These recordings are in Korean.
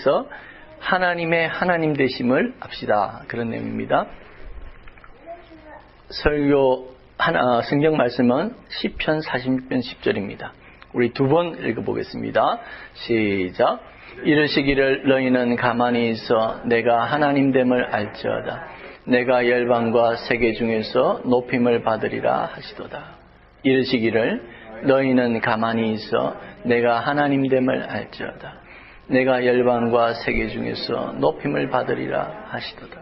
대해서 하나님의 하나님 되심을 압시다. 그런 내용입니다. 성경 말씀은 시편 46편 10절입니다. 우리 두 번 읽어보겠습니다. 시작. 이르시기를 너희는 가만히 있어 내가 하나님됨을 알지어다. 내가 열방과 세계 중에서 높임을 받으리라 하시도다. 이르시기를 너희는 가만히 있어 내가 하나님됨을 알지어다. 내가 열방과 세계 중에서 높임을 받으리라 하시도다.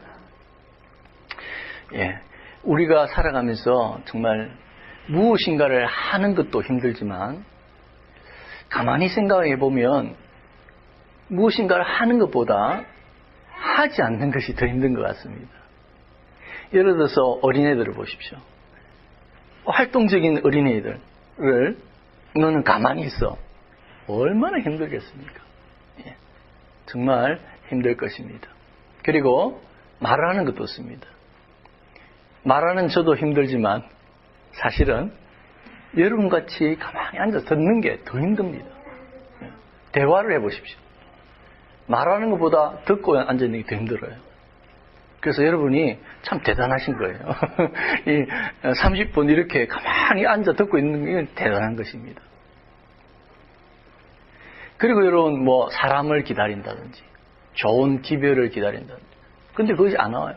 예, 우리가 살아가면서 정말 무엇인가를 하는 것도 힘들지만 가만히 생각해 보면 무엇인가를 하는 것보다 하지 않는 것이 더 힘든 것 같습니다. 예를 들어서 어린애들을 보십시오. 활동적인 어린애들을 너는 가만히 있어. 얼마나 힘들겠습니까? 예, 정말 힘들 것입니다. 그리고 말하는 것도 없습니다. 말하는 저도 힘들지만 사실은 여러분같이 가만히 앉아서 듣는 게 더 힘듭니다. 예, 대화를 해보십시오. 말하는 것보다 듣고 앉아있는 게 더 힘들어요. 그래서 여러분이 참 대단하신 거예요. 이 30분 이렇게 가만히 앉아 듣고 있는 게 대단한 것입니다. 그리고 여러분 사람을 기다린다든지 좋은 기별을 기다린다든지 근데 그것이 안 와요.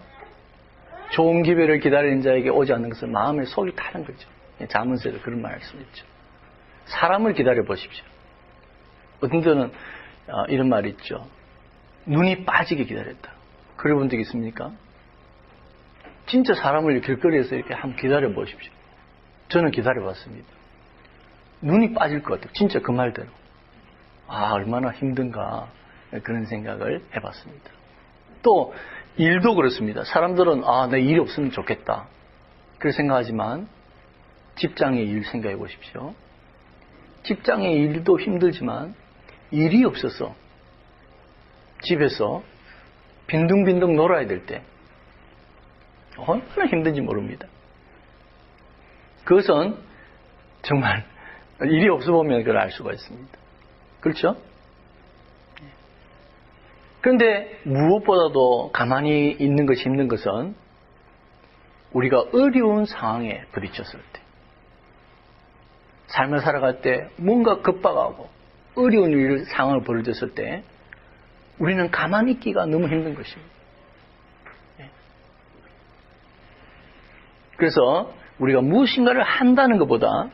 좋은 기별을 기다리는 자에게 오지 않는 것은 마음의 속이 타는 거죠. 잠언서에도 그런 말씀 있죠. 사람을 기다려 보십시오. 어떤 데는 이런 말이 있죠. 눈이 빠지게 기다렸다. 그래 본 적 있습니까? 진짜 사람을 길거리에서 이렇게 한번 기다려 보십시오. 저는 기다려 봤습니다. 눈이 빠질 것 같아요. 진짜 그 말대로. 얼마나 힘든가 그런 생각을 해봤습니다. 또 일도 그렇습니다. 사람들은 내 일이 없으면 좋겠다 그렇게 생각하지만 직장의 일 생각해 보십시오. 직장의 일도 힘들지만 일이 없어서 집에서 빈둥빈둥 놀아야 될 때 얼마나 힘든지 모릅니다. 그것은 정말 일이 없어 보면 그걸 알 수가 있습니다. 그렇죠? 그런데 무엇보다도 가만히 있는 것이 힘든 것은 우리가 어려운 상황에 부딪혔을 때, 삶을 살아갈 때 뭔가 급박하고 어려운 상황을 벌어졌을 때 우리는 가만히 있기가 너무 힘든 것입니다. 그래서 우리가 무엇인가를 한다는 것보다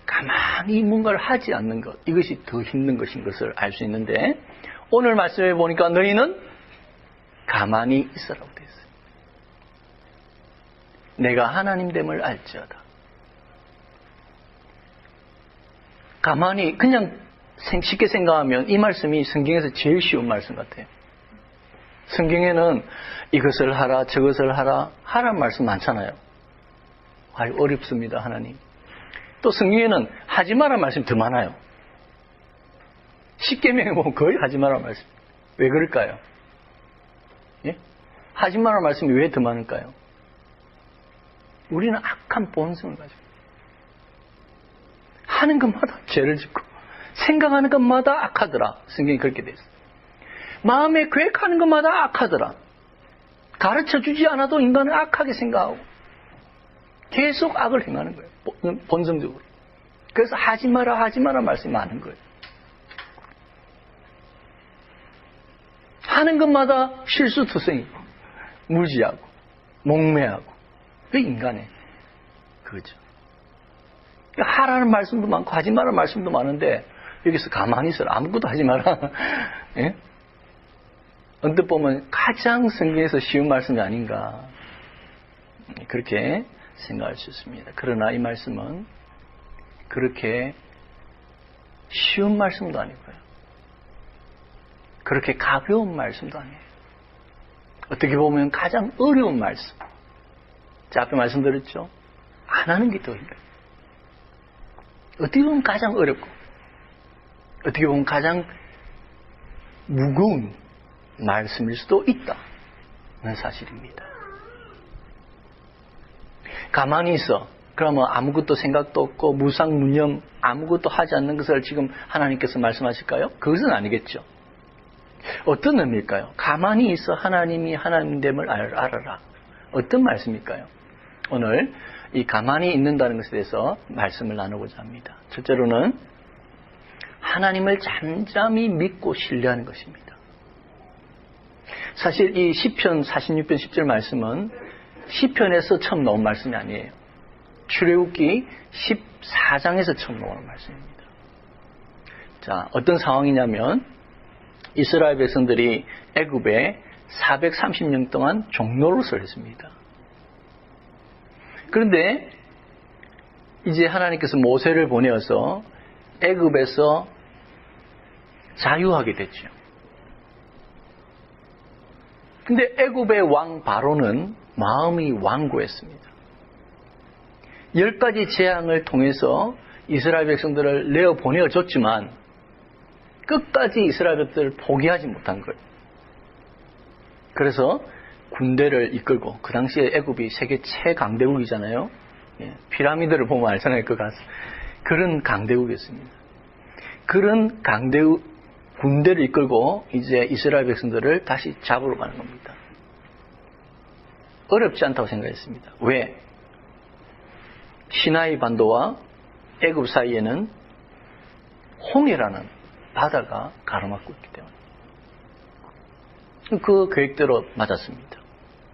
가만히 뭔가를 하지 않는 것, 이것이 더 힘든 것인 것을 알 수 있는데 오늘 말씀해 보니까 너희는 가만히 있으라고 되어 있어요. 내가 하나님됨을 알지어다. 가만히 그냥 쉽게 생각하면 이 말씀이 성경에서 제일 쉬운 말씀 같아요. 성경에는 이것을 하라 저것을 하라 하라는 말씀 많잖아요. 어렵습니다 하나님. 또 성경에는 하지 마라 말씀이 더 많아요. 십계명에 보면 거의 하지 마라 말씀. 왜 그럴까요? 예? 하지 마라 말씀이 왜 더 많을까요? 우리는 악한 본성을 가지고 하는 것마다 죄를 짓고 생각하는 것마다 악하더라. 성경이 그렇게 되어 있어요. 마음에 계획하는 것마다 악하더라. 가르쳐주지 않아도 인간은 악하게 생각하고 계속 악을 행하는 거예요. 본성적으로. 그래서 하지 마라 말씀이 많은 거예요. 하는 것마다 실수투성이고 무지하고 목매하고 그 인간의 그거죠. 하라는 말씀도 많고 하지 마라는 말씀도 많은데 여기서 가만히 있어라. 아무것도 하지 마라. 예? 언뜻 보면 가장 성경에서 쉬운 말씀이 아닌가 그렇게 생각할 수 있습니다. 그러나 이 말씀은 그렇게 쉬운 말씀도 아니고요. 그렇게 가벼운 말씀도 아니에요. 어떻게 보면 가장 어려운 말씀. 앞에 말씀드렸죠. 안 하는 게 더 힘들어요. 어떻게 보면 가장 어렵고 어떻게 보면 가장 무거운 말씀일 수도 있다는 사실입니다. 가만히 있어. 그러면 아무것도 생각도 없고 무상무념 아무것도 하지 않는 것을 지금 하나님께서 말씀하실까요? 그것은 아니겠죠. 어떤 의미일까요? 가만히 있어 하나님이 하나님됨을 알아라. 어떤 말씀일까요? 오늘 이 가만히 있는다는 것에 대해서 말씀을 나누고자 합니다. 첫째로는 하나님을 잠잠히 믿고 신뢰하는 것입니다. 사실 이 시편 46편 10절 말씀은 시편에서 처음 나온 말씀이 아니에요. 출애굽기 14장에서 처음 나오는 말씀입니다. 자, 어떤 상황이냐면 이스라엘 백성들이 애굽에 430년 동안 종노릇을 했습니다. 그런데 이제 하나님께서 모세를 보내어서 애굽에서 자유하게 됐죠. 근데 애굽의 왕 바로는 마음이 완고했습니다. 10가지 재앙을 통해서 이스라엘 백성들을 내어 보내어줬지만 끝까지 이스라엘 백성들을 포기하지 못한 거예요. 그래서 군대를 이끌고, 그 당시에 애굽이 세계 최강대국이잖아요. 피라미드를 보면 알잖아요. 그런 강대국이었습니다. 그런 강대국 군대를 이끌고 이제 이스라엘 백성들을 다시 잡으러 가는 겁니다. 어렵지 않다고 생각했습니다. 왜? 시나이 반도와 애굽 사이에는 홍해라는 바다가 가로막고 있기 때문에 그 계획대로 맞았습니다.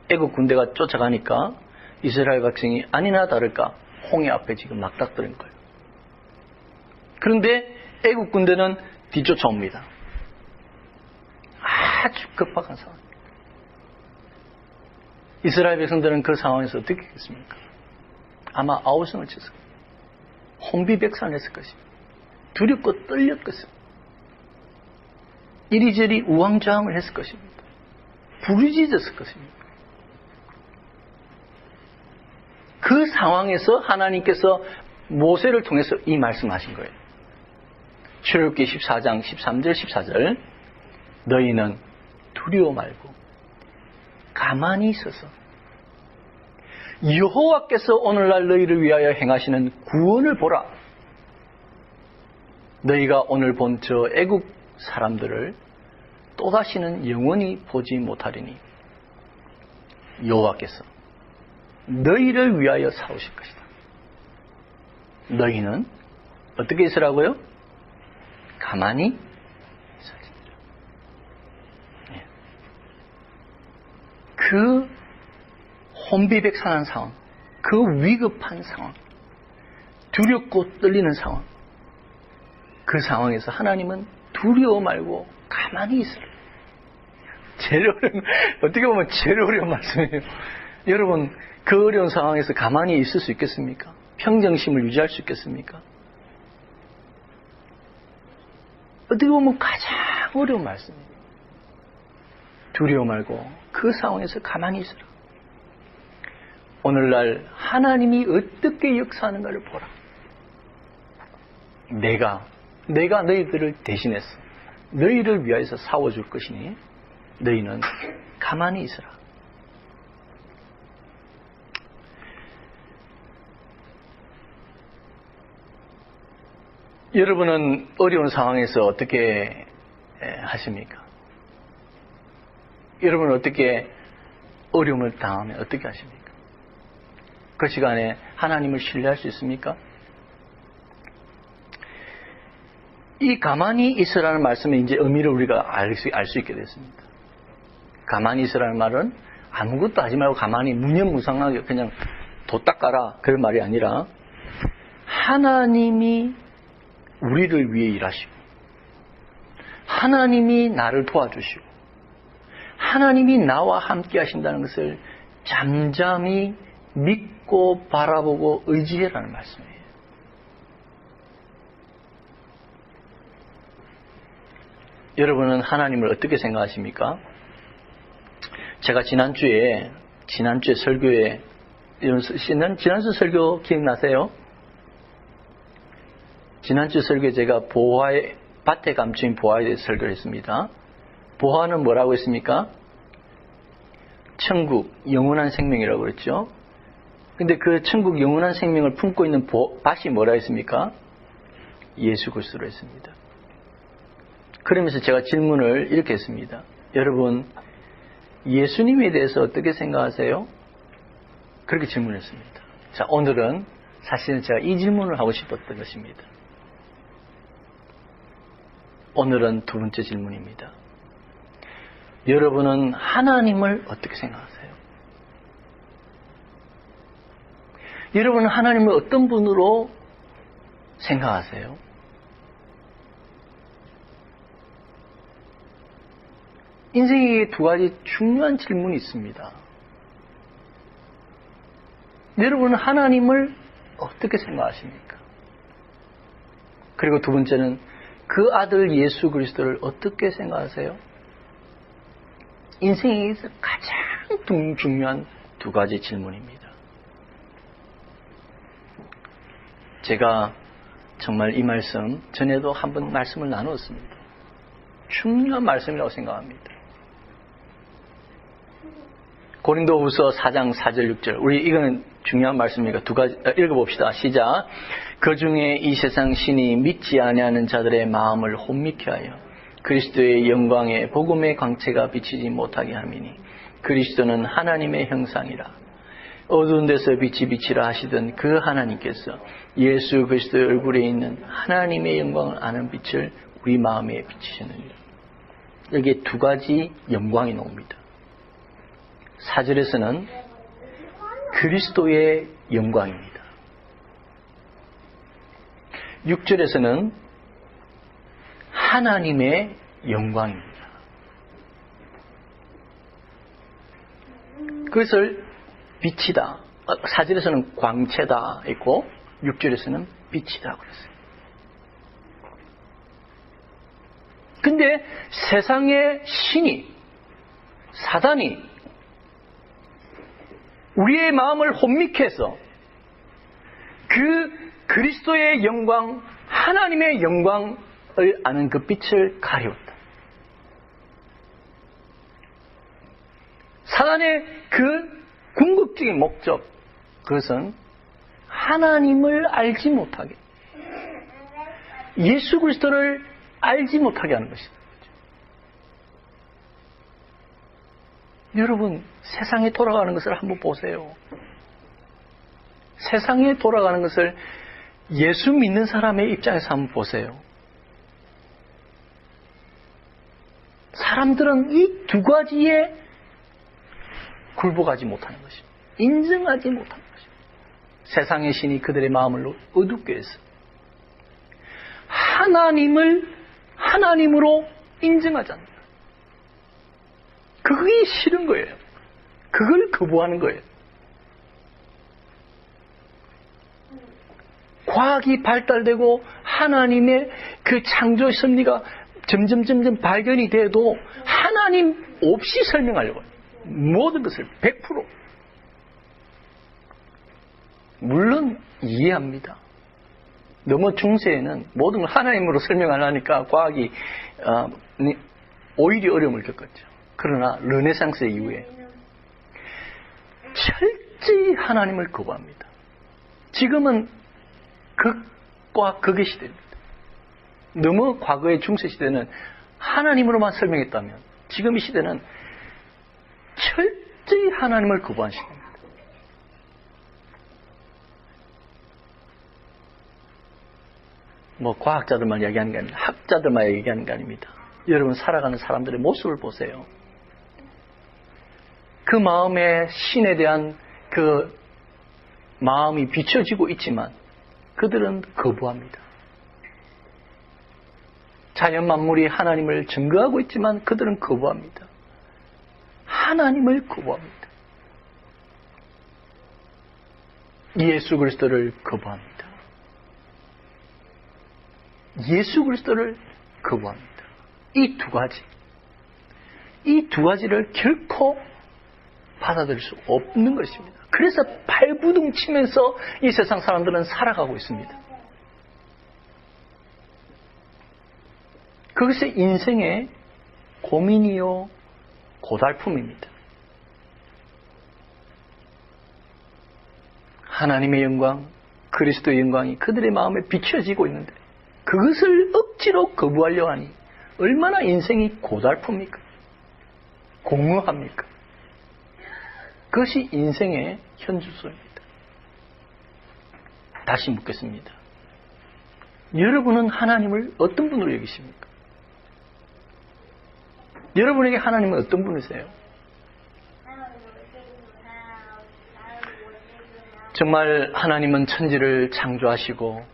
애굽 군대가 쫓아가니까 이스라엘 백성이 아니나 다를까 홍해 앞에 지금 막닥뜨린 거예요. 그런데 애굽 군대는 뒤쫓아옵니다. 아주 급박한 상황. 이스라엘 백성들은 그 상황에서 어떻게 했겠습니까? 아마 아우성을 쳤을 겁니다. 혼비백산했을 것입니다. 두렵고 떨렸을 것입니다. 이리저리 우왕좌왕을 했을 것입니다. 부르짖었을 것입니다. 그 상황에서 하나님께서 모세를 통해서 이 말씀하신 거예요. 출애굽기 14장 13절 14절 너희는 두려워 말고 가만히 있어서 여호와께서 오늘날 너희를 위하여 행하시는 구원을 보라. 너희가 오늘 본 저 애국 사람들을 또다시는 영원히 보지 못하리니 여호와께서 너희를 위하여 싸우실 것이다. 너희는 어떻게 있으라고요? 가만히 있어야지. 그 혼비백산한 상황, 그 위급한 상황, 두렵고 떨리는 상황, 그 상황에서 하나님은 두려워 말고 가만히 있으라. 제일 어려운, 어떻게 보면 제일 어려운 말씀이에요. 여러분, 그 어려운 상황에서 가만히 있을 수 있겠습니까? 평정심을 유지할 수 있겠습니까? 어떻게 보면 가장 어려운 말씀이에요. 두려워 말고 그 상황에서 가만히 있으라. 오늘날 하나님이 어떻게 역사하는가를 보라. 내가 너희들을 대신해서 너희를 위하여서 싸워줄 것이니 너희는 가만히 있으라. 여러분은 어려운 상황에서 어떻게 하십니까? 여러분은 어떻게 어려움을 당하면 어떻게 하십니까? 그 시간에 하나님을 신뢰할 수 있습니까? 이 가만히 있으라는 말씀의 이제 의미를 우리가 알 수 있게 됐습니다. 가만히 있으라는 말은 아무것도 하지 말고 가만히 무념무상하게 그냥 도 닦아라 그런 말이 아니라 하나님이 우리를 위해 일하시고 하나님이 나를 도와주시고 하나님이 나와 함께 하신다는 것을 잠잠히 믿고 바라보고 의지해라는 말씀이에요. 여러분은 하나님을 어떻게 생각하십니까? 제가 지난주에 설교에 지난주 설교 기억나세요? 지난주 설교에 제가 밭에 감추인 보화에 대해서 설교를 했습니다. 보화는 뭐라고 했습니까? 천국, 영원한 생명이라고 그랬죠. 근데 그 천국 영원한 생명을 품고 있는 밭이 뭐라 했습니까? 예수 그리스도로 했습니다. 그러면서 제가 질문을 이렇게 했습니다. 여러분, 예수님에 대해서 어떻게 생각하세요? 그렇게 질문했습니다. 자, 오늘은 사실은 제가 이 질문을 하고 싶었던 것입니다. 오늘은 두 번째 질문입니다. 여러분은 하나님을 어떻게 생각하세요? 여러분은 하나님을 어떤 분으로 생각하세요? 인생에 두 가지 중요한 질문이 있습니다. 여러분은 하나님을 어떻게 생각하십니까? 그리고 두 번째는 그 아들 예수 그리스도를 어떻게 생각하세요? 인생에서 가장 중요한 두 가지 질문입니다. 제가 정말 이 말씀 전에도 한번 말씀을 나누었습니다. 중요한 말씀이라고 생각합니다. 고린도후서 4장 4절 6절. 우리 이거는 중요한 말씀이니까 두 가지 읽어봅시다. 시작. 그 중에 이 세상 신이 믿지 아니하는 자들의 마음을 혼미케 하여 그리스도의 영광의 복음의 광채가 비치지 못하게 함이니 그리스도는 하나님의 형상이라. 어두운 데서 빛이 비치라 하시던 그 하나님께서 예수 그리스도의 얼굴에 있는 하나님의 영광을 아는 빛을 우리 마음에 비치시느니라. 여기에 두 가지 영광이 나옵니다. 4절에서는 그리스도의 영광입니다. 6절에서는 하나님의 영광입니다. 그것을 빛이다. 4절에서는 광채다 있고 6절에서는 빛이다 그랬어요. 근데 세상의 신이, 사단이 우리의 마음을 혼미케 해서 그 그리스도의 영광, 하나님의 영광을 아는 그 빛을 가리웠다. 사단의 그 궁극적인 목적, 그것은 하나님을 알지 못하게, 예수 그리스도를 알지 못하게 하는 것이다. 여러분, 세상에 돌아가는 것을 한번 보세요. 세상에 돌아가는 것을 예수 믿는 사람의 입장에서 한번 보세요. 사람들은 이 두 가지에 굴복하지 못하는 것입니다. 인정하지 못하는 것입니다. 세상의 신이 그들의 마음을 어둡게 해서 하나님을 하나님으로 인정하지 않는다. 그게 싫은 거예요. 그걸 거부하는 거예요. 과학이 발달되고 하나님의 그 창조 섭리가 점점 발견이 돼도 하나님 없이 설명하려고 해요. 모든 것을 100%. 물론 이해합니다. 너무 중세에는 모든 걸 하나님으로 설명 안 하니까 과학이 오히려 어려움을 겪었죠. 그러나 르네상스 이후에 철저히 하나님을 거부합니다. 지금은 극과 극의 시대입니다. 너무 과거의 중세 시대는 하나님으로만 설명했다면 지금 이 시대는 철저히 하나님을 거부한 시대입니다. 뭐 과학자들만 얘기하는 게 아닙니다. 학자들만 얘기하는 게 아닙니다. 여러분 살아가는 사람들의 모습을 보세요. 그 마음에 신에 대한 그 마음이 비춰지고 있지만 그들은 거부합니다. 자연 만물이 하나님을 증거하고 있지만 그들은 거부합니다. 하나님을 거부합니다. 예수 그리스도를 거부합니다. 예수 그리스도를 거부합니다. 이 두 가지를 결코 받아들일 수 없는 것입니다. 그래서 발부둥 치면서 이 세상 사람들은 살아가고 있습니다. 그것이 인생의 고민이요 고달픔입니다. 하나님의 영광, 그리스도의 영광이 그들의 마음에 비춰지고 있는데 그것을 억지로 거부하려 하니 얼마나 인생이 고달픕니까? 공허합니까? 그것이 인생의 현주소입니다. 다시 묻겠습니다. 여러분은 하나님을 어떤 분으로 여기십니까? 여러분에게 하나님은 어떤 분이세요? 정말 하나님은 천지를 창조하시고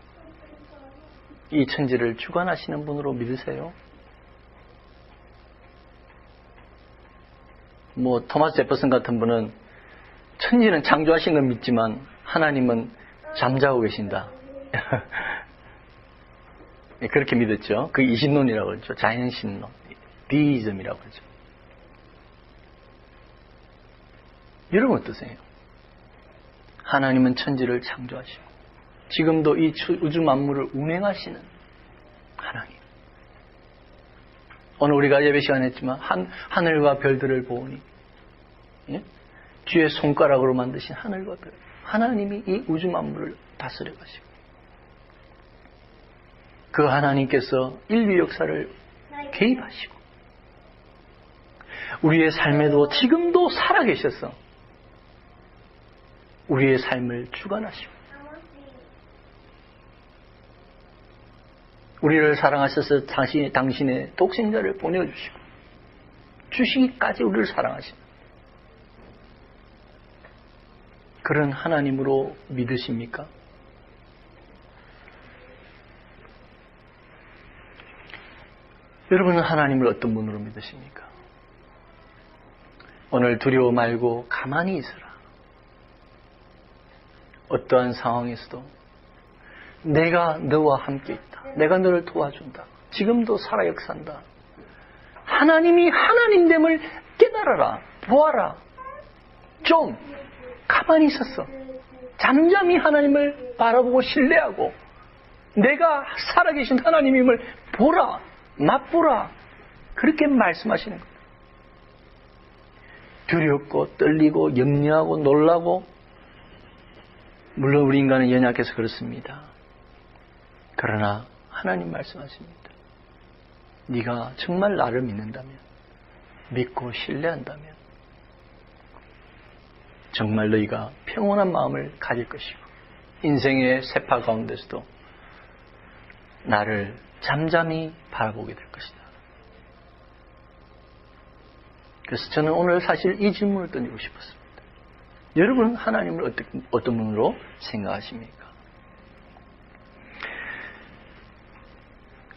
이 천지를 주관하시는 분으로 믿으세요? 토마스 제퍼슨 같은 분은 천지는 창조하신 건 믿지만 하나님은 잠자고 계신다. 그렇게 믿었죠. 그 이신론이라고 그러죠. 자연신론, 디이즘이라고 그러죠. 여러분 어떠세요? 하나님은 천지를 창조하시고 지금도 이 우주 만물을 운행하시는 하나님. 오늘 우리가 예배 시간에 했지만 하늘과 별들을 보니 주의 손가락으로 만드신 하늘과 별, 하나님이 이 우주 만물을 다스려 가시고 그 하나님께서 인류 역사를 개입하시고 우리의 삶에도 지금도 살아계셔서 우리의 삶을 주관하시고 우리를 사랑하셔서 당신의 독생자를 보내주시고 주시기까지 우리를 사랑하시는 그런 하나님으로 믿으십니까? 여러분은 하나님을 어떤 분으로 믿으십니까? 오늘 두려워 말고 가만히 있어라. 어떠한 상황에서도 내가 너와 함께 있다. 내가 너를 도와준다. 지금도 살아 역사한다. 하나님이 하나님됨을 깨달아라. 보아라. 좀 가만히 있었어. 잠잠히 하나님을 바라보고 신뢰하고 내가 살아계신 하나님임을 보라. 맛보라. 그렇게 말씀하시는 거예요. 두렵고 떨리고 염려하고 놀라고 물론 우리 인간은 연약해서 그렇습니다. 그러나 하나님 말씀하십니다. 네가 정말 나를 믿는다면 믿고 신뢰한다면 정말 너희가 평온한 마음을 가질 것이고 인생의 세파 가운데서도 나를 잠잠히 바라보게 될 것이다. 그래서 저는 오늘 사실 이 질문을 던지고 싶었습니다. 여러분은 하나님을 어떤 분으로 생각하십니까?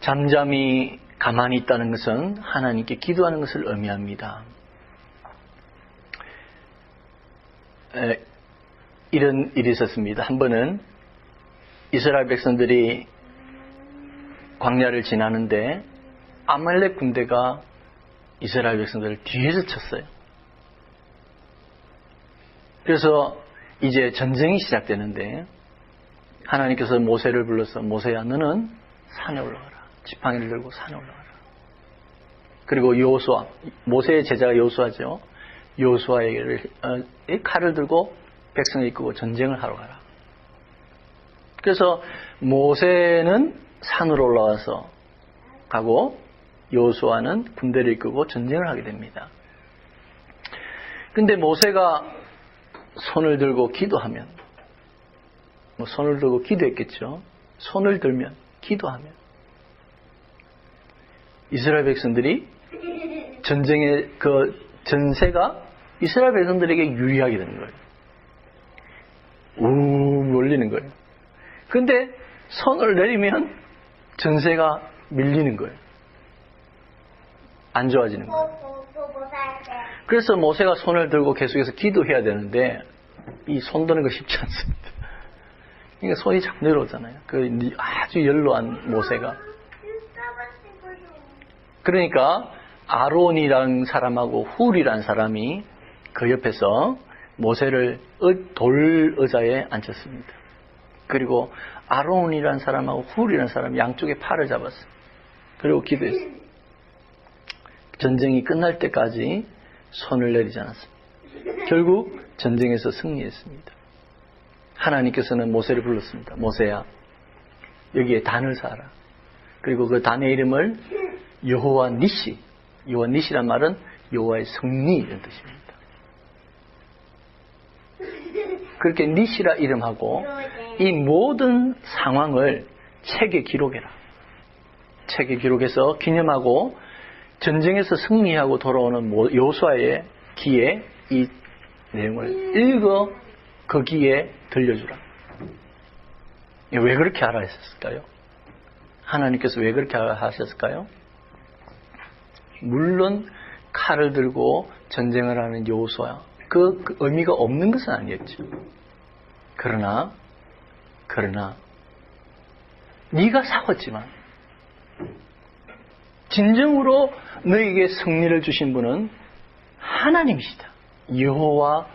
잠잠히 가만히 있다는 것은 하나님께 기도하는 것을 의미합니다. 이런 일이 있었습니다. 한 번은 이스라엘 백성들이 광야를 지나는데 아말렉 군대가 이스라엘 백성들을 뒤에서 쳤어요. 그래서 이제 전쟁이 시작되는데 하나님께서 모세를 불러서 모세야 너는 산에 올라가라. 지팡이를 들고 산에 올라가라. 그리고 여호수아, 모세의 제자가 여호수아죠. 여호수아에게 칼을 들고 백성을 이끌고 전쟁을 하러 가라. 그래서 모세는 산으로 올라와서 가고 여호수아는 군대를 이끌고 전쟁을 하게 됩니다. 근데 모세가 손을 들고 기도하면 손을 들고 기도했겠죠. 손을 들면 기도하면 이스라엘 백성들이 전쟁의 그 전세가 이스라엘 백성들에게 유리하게 되는 거예요. 몰리는 거예요. 근데 손을 내리면 전세가 밀리는 거예요. 안 좋아지는 거예요. 그래서 모세가 손을 들고 계속해서 기도해야 되는데 이 손 드는 거 쉽지 않습니다. 그러니까 손이 자꾸 내려오잖아요. 그 아주 연로한 모세가. 그러니까 아론이라는 사람하고 훌이라는 사람이 그 옆에서 모세를 돌 의자에 앉혔습니다. 그리고 아론이라는 사람하고 훌이라는 사람이 양쪽에 팔을 잡았어요. 그리고 기도했어요. 전쟁이 끝날 때까지 손을 내리지 않았습니다. 결국 전쟁에서 승리했습니다. 하나님께서는 모세를 불렀습니다. 모세야, 여기에 단을 쌓아라. 그리고 그 단의 이름을 여호와 니시. 여호와 니시란 말은 여호와의 승리 이런 뜻입니다. 그렇게 니시라 이름하고 이 모든 상황을 책에 기록해라. 책에 기록해서 기념하고 전쟁에서 승리하고 돌아오는 여호수아의 기에 이 내용을 읽어 그 기에 들려주라. 왜 그렇게 하라 했었을까요? 하나님께서 왜 그렇게 하셨을까요? 물론 칼을 들고 전쟁을 하는 여호수아 그 의미가 없는 것은 아니었죠. 그러나 네가 싸웠지만 진정으로 너에게 승리를 주신 분은 하나님이시다. 여호와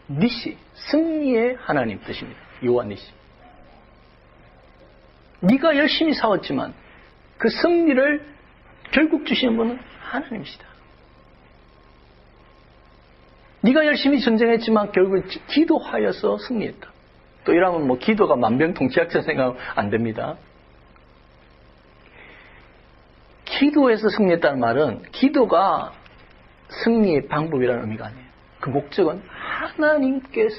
니시, 승리의 하나님 뜻입니다. 여호와 니시. 네가 열심히 싸웠지만 그 승리를 결국 주시는 분은 하나님이시다. 네가 열심히 전쟁했지만 결국 기도하여서 승리했다. 또 이러면 기도가 만병통치약처럼 생각하면 안 됩니다. 기도에서 승리했다는 말은 기도가 승리의 방법이라는 의미가 아니에요. 그 목적은 하나님께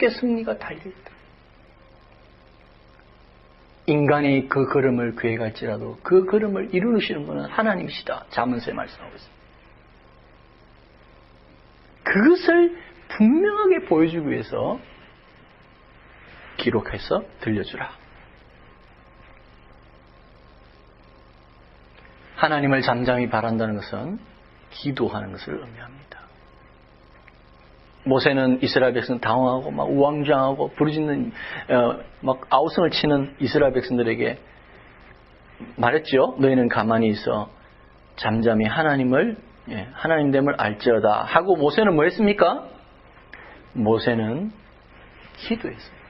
승리가 달려있다. 인간이 그 걸음을 계획할지라도 그 걸음을 이루시는 분은 하나님이시다. 잠언서에 말씀하고 있습니다. 그것을 분명하게 보여주기 위해서 기록해서 들려주라. 하나님을 잠잠히 바란다는 것은 기도하는 것을 의미합니다. 모세는 이스라엘 백성 당황하고 막 우왕좌왕하고 부르짖는 막 아우성을 치는 이스라엘 백성들에게 말했죠. 너희는 가만히 있어 잠잠히 하나님 됨을 알지어다 하고 모세는 뭐 했습니까? 모세는 기도했습니다.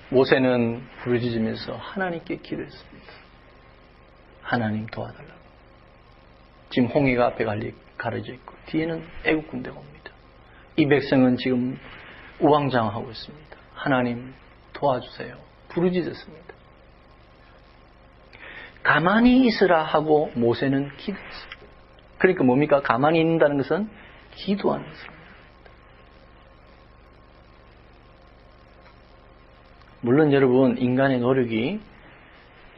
모세는 부르짖으면서 하나님께 기도했습니다. 하나님 도와달라고. 지금 홍해가 앞에 가려져 있고 뒤에는 애국 군대가 옵니다. 이 백성은 지금 우왕좌왕하고 있습니다. 하나님 도와주세요. 부르짖었습니다. 가만히 있으라 하고 모세는 기도했습니다. 그러니까 뭡니까? 가만히 있는다는 것은 기도하는 것입니다. 물론 여러분 인간의 노력이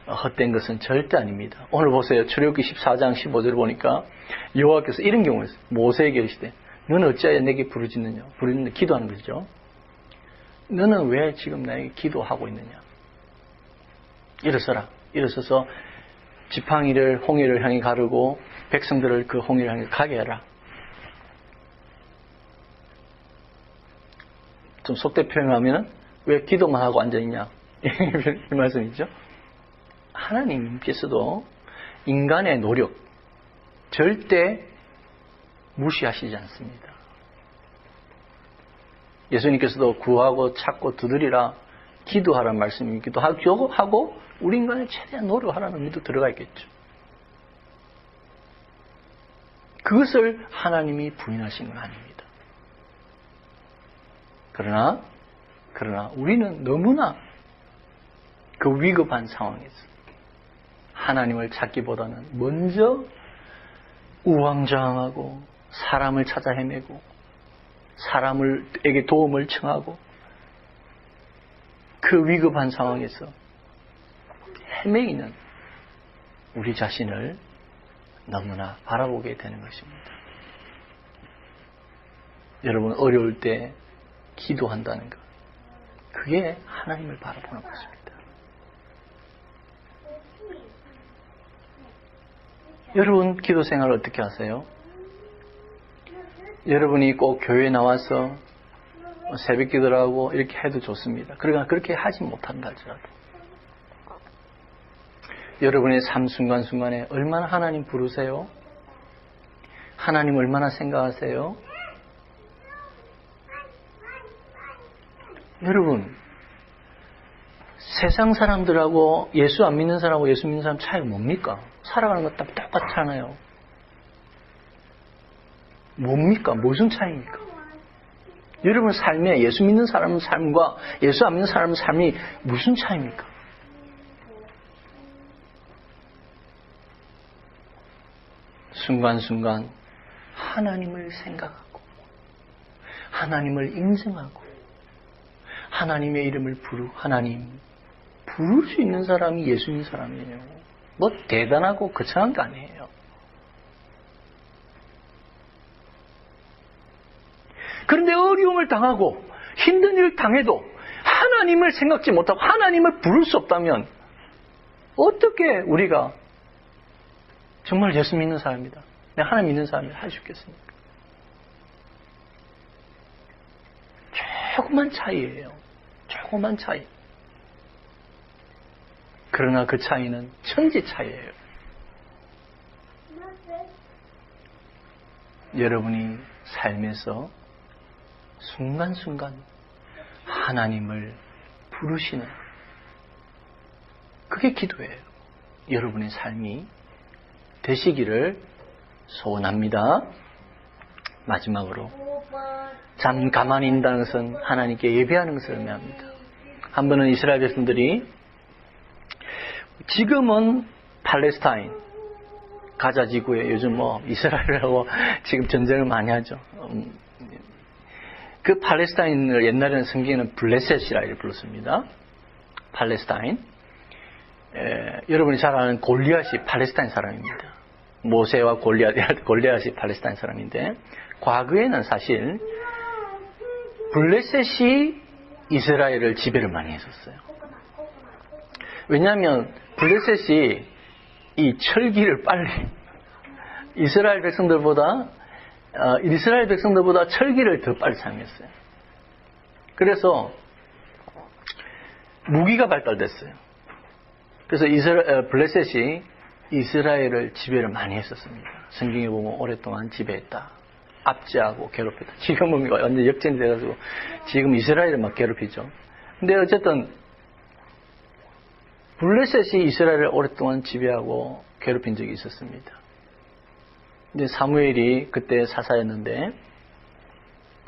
헛된 것은 절대 아닙니다. 오늘 보세요. 출애굽기 14장 15절을 보니까 여호와께서 이런 경우에 모세에게 이르시되 너는 어찌하여 내게 부르짖느냐. 부르짖는데 기도하는 것이죠. 너는 왜 지금 나에게 기도하고 있느냐. 일어서라. 일어서서 지팡이를 홍해를 향해 가르고 백성들을 그 홍해를 향해 가게 해라. 좀 속된 표현을 하면 왜 기도만 하고 앉아있냐. 이 말씀이죠. 하나님께서도 인간의 노력 절대 무시하시지 않습니다. 예수님께서도 구하고 찾고 두드리라 기도하라는 말씀이기도 하고 우리 인간의 최대한 노력하라는 의미도 들어가 있겠죠. 그것을 하나님이 부인하신 건 아닙니다. 그러나 우리는 너무나 그 위급한 상황에서 하나님을 찾기보다는 먼저 우왕좌왕하고 사람을 찾아 헤매고 사람에게 도움을 청하고 그 위급한 상황에서 헤매이는 우리 자신을 너무나 바라보게 되는 것입니다. 여러분 어려울 때 기도한다는 것 그게 하나님을 바라보는 것입니다. 여러분 기도 생활을 어떻게 하세요? 여러분이 꼭 교회에 나와서 새벽 기도를 하고 이렇게 해도 좋습니다. 그러나 그렇게 하지 못한다 할지라도 여러분의 삶 순간순간에 얼마나 하나님 부르세요? 하나님 얼마나 생각하세요? 여러분 세상 사람들하고 예수 안 믿는 사람하고 예수 믿는 사람 차이가 뭡니까? 살아가는 것 다 똑같잖아요. 뭡니까? 무슨 차이입니까? 여러분 삶에 예수 믿는 사람의 삶과 예수 안 믿는 사람의 삶이 무슨 차이입니까? 순간순간 하나님을 생각하고 하나님을 인정하고 하나님의 이름을 하나님 부를 수 있는 사람이 예수님 사람이에요. 뭐 대단하고 거창한 거 아니에요. 그런데 어려움을 당하고 힘든 일을 당해도 하나님을 생각지 못하고 하나님을 부를 수 없다면 어떻게 우리가 정말 예수 믿는 사람이다, 내가 하나님 믿는 사람이다 할 수 있겠습니까? 조그만 차이예요. 조그만 차이. 그러나 그 차이는 천지 차이예요. 여러분이 삶에서 순간순간 하나님을 부르시는 그게 기도예요. 여러분의 삶이 되시기를 소원합니다. 마지막으로 잠 가만히 있다는 것은 하나님께 예배하는 것을 의미합니다. 한 번은 이스라엘 백성들이 지금은 팔레스타인 가자 지구에 요즘 뭐 이스라엘하고 지금 전쟁을 많이 하죠. 그 팔레스타인을 옛날에는 성경에는 블레셋이라 이렇게 불렀습니다. 팔레스타인. 여러분이 잘 아는 골리앗이 팔레스타인 사람입니다. 모세와 골리앗이 팔레스타인 사람인데 과거에는 사실 블레셋이 이스라엘을 지배를 많이 했었어요. 왜냐하면 블레셋이 이 철기를 빨리 이스라엘 백성들보다 철기를 더 빨리 사용했어요. 그래서 무기가 발달됐어요. 그래서 블레셋이 이스라엘을 지배를 많이 했었습니다. 성경에 보면 오랫동안 지배했다, 압제하고 괴롭혔다. 지금은 완전 역전이 돼가지고 지금 이스라엘을 막 괴롭히죠. 근데 어쨌든 블레셋이 이스라엘을 오랫동안 지배하고 괴롭힌 적이 있었습니다. 이제 사무엘이 그때 사사였는데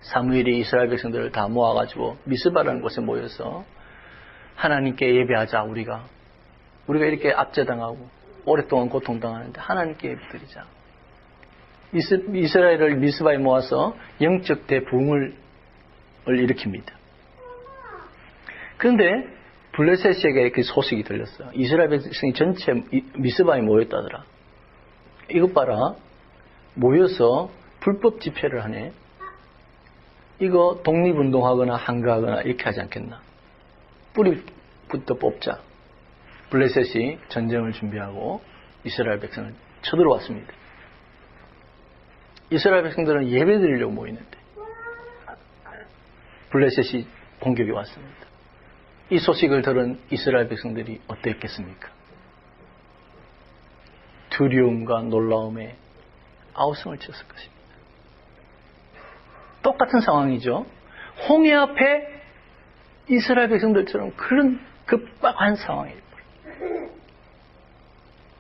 사무엘이 이스라엘 백성들을 다 모아가지고 미스바라는 곳에 모여서 하나님께 예배하자. 우리가 이렇게 압제당하고 오랫동안 고통당하는데 하나님께 예배드리자. 이스라엘을 미스바에 모아서 영적 대부흥을 일으킵니다. 그런데 블레셋에게 그 소식이 들렸어요. 이스라엘 백성이 전체 미스바에 모였다더라. 이것 봐라. 모여서 불법 집회를 하네. 이거 독립운동하거나 항거하거나 이렇게 하지 않겠나. 뿌리부터 뽑자. 블레셋이 전쟁을 준비하고 이스라엘 백성을 쳐들어왔습니다. 이스라엘 백성들은 예배드리려고 모이는데 블레셋이 공격이 왔습니다. 이 소식을 들은 이스라엘 백성들이 어땠겠습니까? 두려움과 놀라움에 아우성을 쳤을 것입니다. 똑같은 상황이죠. 홍해 앞에 이스라엘 백성들처럼 그런 급박한 상황이에요.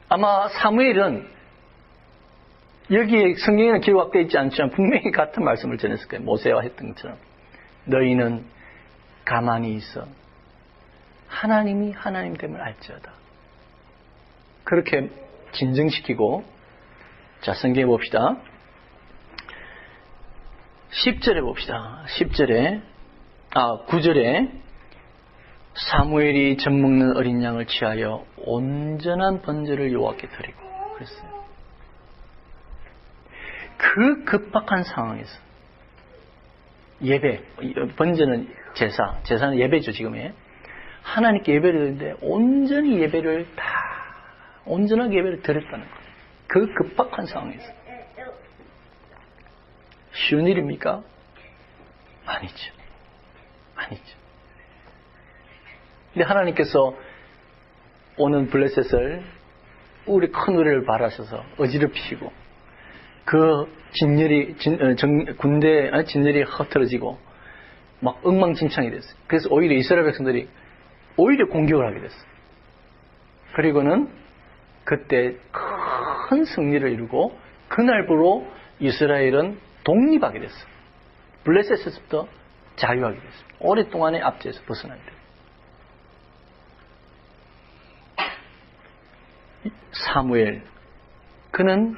아마 사무엘은 여기에 성경에는 기록되어 있지 않지만 분명히 같은 말씀을 전했을 거예요. 모세와 했던 것처럼 너희는 가만히 있어 하나님이 하나님됨을 알지어다. 그렇게 진정시키고, 자, 성경에 봅시다. 10절에 봅시다. 9절에 사무엘이 젖 먹는 어린 양을 취하여 온전한 번제를 여호와께 드리고 그랬어요. 그 급박한 상황에서 예배, 번제는 제사는 예배죠. 지금의 하나님께 예배를 드리는데 온전히 온전하게 예배를 드렸다는 거예요. 그 급박한 상황에서. 쉬운 일입니까? 아니죠. 근데 하나님께서 오는 블레셋을 큰 우레를 바라셔서 어지럽히시고 그 진열이 흩어지고 막 엉망진창이 됐어요. 그래서 오히려 이스라엘 백성들이 오히려 공격을 하게 됐어요. 그리고는 그때 큰 승리를 이루고 그날부로 이스라엘은 독립하게 됐어요. 블레셋에서부터 자유하게 됐습니다. 오랫동안의 압제에서 벗어나게 됐어요. 사무엘, 그는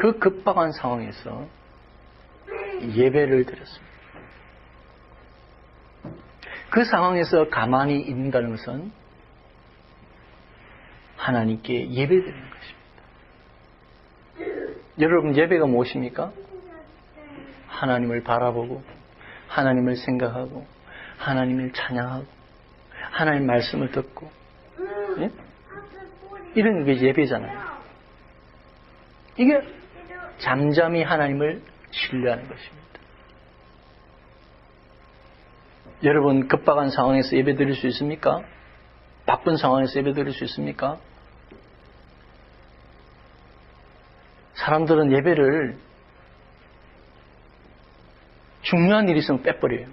그 급박한 상황에서 예배를 드렸습니다. 그 상황에서 가만히 있는다는 것은 하나님께 예배드리는 것입니다. 여러분, 예배가 무엇입니까? 하나님을 바라보고 하나님을 생각하고 하나님을 찬양하고 하나님 말씀을 듣고, 예? 이런 게 예배잖아요. 이게 잠잠히 하나님을 신뢰하는 것입니다. 여러분, 급박한 상황에서 예배 드릴 수 있습니까? 바쁜 상황에서 예배 드릴 수 있습니까? 사람들은 예배를 중요한 일이 있으면 빼버려요.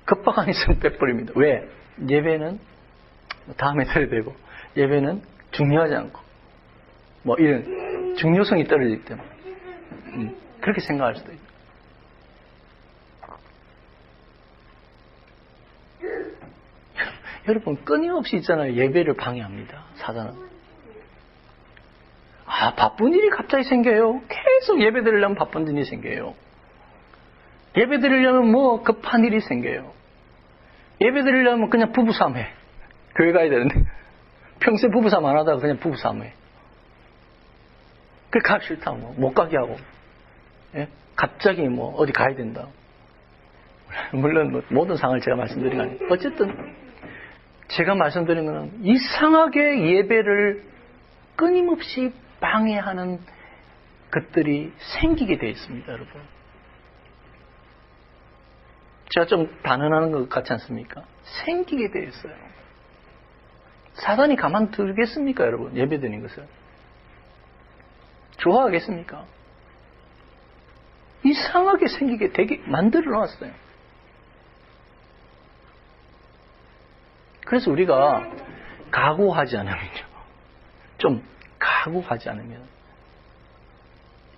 급박한 일이 있으면 빼버립니다. 왜? 예배는 다음에 드려야 되고, 예배는 중요하지 않고, 뭐 이런 중요성이 떨어지기 때문에 그렇게 생각할 수도 있어요. 여러분, 끊임없이 있잖아요. 예배를 방해합니다. 사단은. 바쁜 일이 갑자기 생겨요. 계속 예배 드리려면 바쁜 일이 생겨요. 예배 드리려면 뭐 급한 일이 생겨요. 예배 드리려면 그냥 부부싸움해. 교회 가야 되는데 평소에 부부싸움 안 하다가 그냥 부부싸움해. 그게 가기 싫다, 뭐 못 가게 하고, 예? 갑자기 뭐 어디 가야 된다. 물론 뭐 모든 상황을 제가 말씀드린 거 아니에요. 어쨌든 제가 말씀드린 것은 이상하게 예배를 끊임없이 방해하는 것들이 생기게 되어 있습니다, 여러분. 제가 좀 단언하는 것 같지 않습니까? 생기게 되어 있어요. 사단이 가만두겠습니까, 여러분? 예배드리는 것을 좋아하겠습니까? 이상하게 생기게 되게 만들어 놨어요. 그래서 우리가 각오하지 않으면요, 좀 각오하지 않으면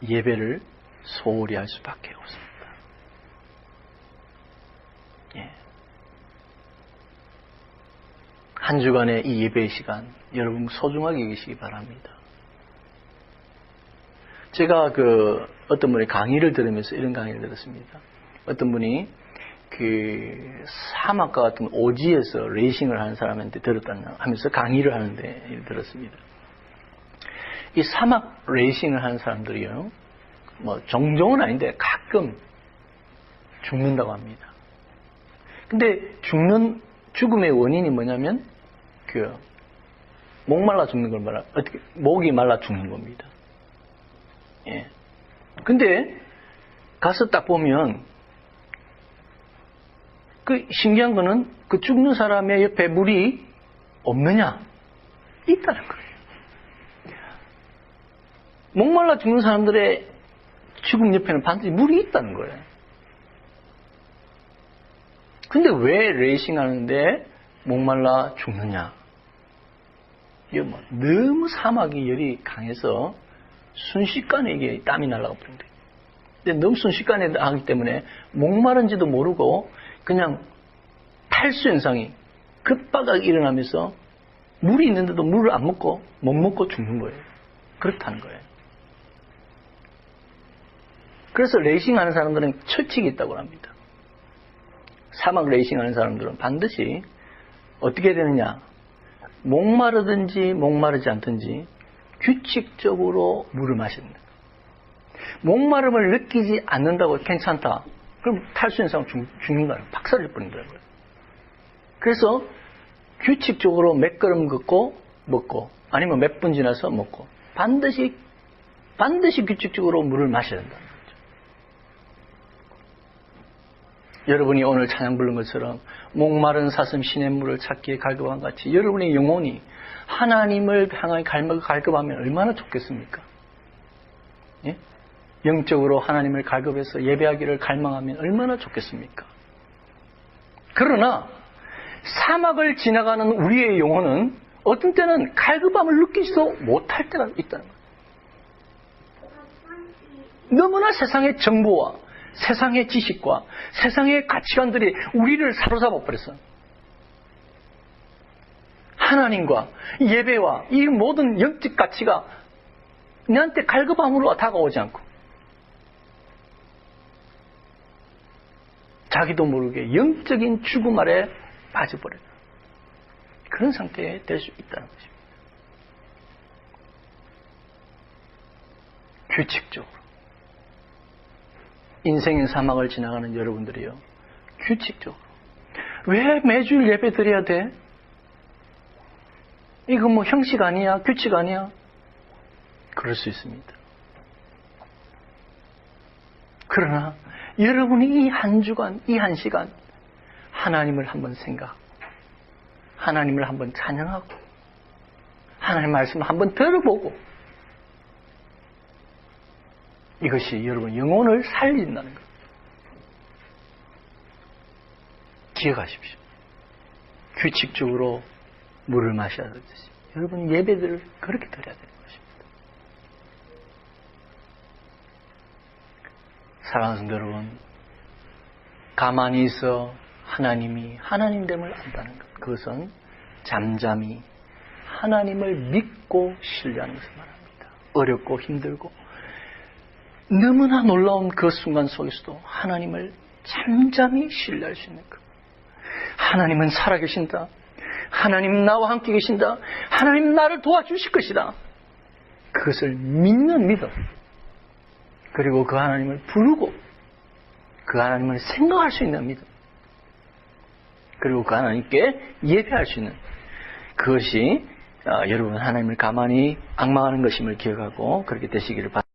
예배를 소홀히 할 수밖에 없습니다. 예. 한 주간의 이 예배의 시간, 여러분 소중하게 여기시기 바랍니다. 제가 어떤 분의 강의를 들으면서 이런 강의를 들었습니다. 어떤 분이 사막과 같은 오지에서 레이싱을 하는 사람한테 들었다는 하면서 강의를 하는데 들었습니다. 이 사막 레이싱을 하는 사람들이요, 뭐 종종은 아닌데 가끔 죽는다고 합니다. 근데 죽음의 원인이 뭐냐면 목말라 죽는 걸 말하, 어떻게 목이 말라 죽는 겁니다. 예. 근데 가서 딱 보면 신기한 거는 죽는 사람의 옆에 물이 없느냐? 있다는 거예요. 목말라 죽는 사람들의 죽음 옆에는 반드시 물이 있다는 거예요. 근데 왜 레이싱 하는데 목말라 죽느냐? 이게 너무 사막이 열이 강해서 순식간에 이게 땀이 날라가 버린대. 근데 너무 순식간에 하기 때문에 목마른지도 모르고 그냥 탈수 현상이 급박하게 일어나면서 물이 있는데도 물을 안 먹고 못 먹고 죽는 거예요. 그렇다는 거예요. 그래서 레이싱 하는 사람들은 철칙이 있다고 합니다. 사막 레이싱 하는 사람들은 반드시 어떻게 되느냐, 목마르든지 목마르지 않든지 규칙적으로 물을 마신다. 목마름을 느끼지 않는다고 괜찮다. 그럼 탈수 현상 죽는 거예요. 박살을 뿌린다는 거예요. 그래서 규칙적으로 몇 걸음 걷고 먹고, 아니면 몇 분 지나서 먹고, 반드시 규칙적으로 물을 마셔야 된다는 거죠. 여러분이 오늘 찬양 부른 것처럼 목마른 사슴 시냇물을 찾기에 갈급한 같이 여러분의 영혼이 하나님을 향하여 갈급하면 얼마나 좋겠습니까? 예? 영적으로 하나님을 갈급해서 예배하기를 갈망하면 얼마나 좋겠습니까? 그러나 사막을 지나가는 우리의 영혼은 어떤 때는 갈급함을 느끼지도 못할 때가 있다는 거예요. 너무나 세상의 정보와 세상의 지식과 세상의 가치관들이 우리를 사로잡아 버렸어요. 하나님과 예배와 이 모든 영적 가치가 너한테 갈급함으로 다가오지 않고 자기도 모르게 영적인 죽음 아래 빠져버려요. 그런 상태에 될 수 있다는 것입니다. 규칙적으로 인생의 사막을 지나가는 여러분들이요, 규칙적으로 왜 매주일 예배 드려야 돼? 이거 뭐 형식 아니야? 규칙 아니야? 그럴 수 있습니다. 그러나 여러분이 이 한 주간, 이 한 시간 하나님을 한번 생각하고 하나님을 한번 찬양하고 하나님의 말씀을 한번 들어보고 이것이 여러분 영혼을 살린다는 것. 기억하십시오. 규칙적으로 물을 마셔야 되듯이 여러분 예배들을 그렇게 드려야 되는 것입니다. 사랑하는 성도 여러분, 가만히 있어 하나님이 하나님됨을 안다는 것, 그것은 잠잠히 하나님을 믿고 신뢰하는 것을 말합니다. 어렵고 힘들고 너무나 놀라운 그 순간 속에서도 하나님을 잠잠히 신뢰할 수 있는 것. 하나님은 살아계신다. 하나님 나와 함께 계신다. 하나님 나를 도와주실 것이다. 그것을 믿는 믿음. 그리고 그 하나님을 부르고 그 하나님을 생각할 수 있는 믿음. 그리고 그 하나님께 예배할 수 있는 그것이 여러분 하나님을 가만히 앙망하는 것임을 기억하고 그렇게 되시기를 바랍니다.